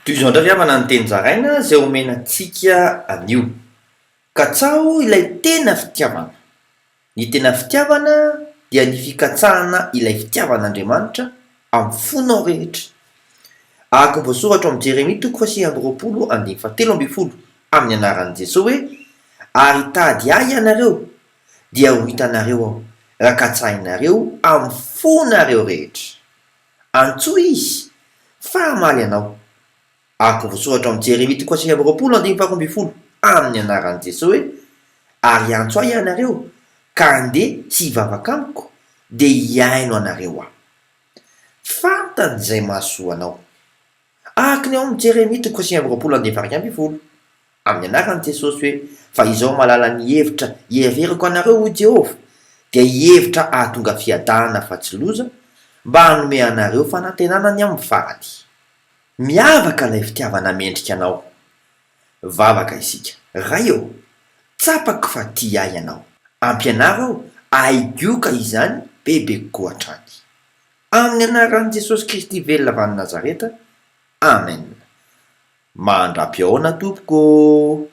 Toy izao indray avana ny teny zaraina zay omena antsika anio ka tsao ilay tena fitiavana. Ny tena fitiavana dia ny fikatsahana ilay fitiavan'Andriamanitra amin'ny fonao rehetra. Ahaka voasoratra amin'ny Jeremia toko 8:17 amin'ny anaran'i Jesosy hoe: ary tady ahy ianareo dia ho hitanareo aho, raha katsahinareo amin'ny fonareo rehetra. Antsoa izy fa hamaly anao. Ahaka voasoratra amin'ny Jeremia toko 8:12 amin'ny anaran'i Jesosy hoe: ary antso ahy ianareo ka andeha sy hivavaka amiko dia hiaino anareo aho. Fantany izay mahasoa anao. Ahaka ny ao amin'ny Jeremia toko 8:20 amin'ny anaran'i Jesosy hoe: fa izao malala ny hevitra hiheverako anareo ho Jehovah, dia hevitra ahatonga fiadana fa tsy loza, mba hanome anareo fanantenana ny amin'ny farany. Miavaka ilay fitiavana mendrika anao. Vavaka isika. Ray eo, tsapako fa tia ahy ianao. Ampianaro aho haigioka izany bebe kokoa hatrany. Amin'ny anaran'i Jesosy Kristy velona avy any Nazareta. Amen. Mandrapy ahoana tompoko.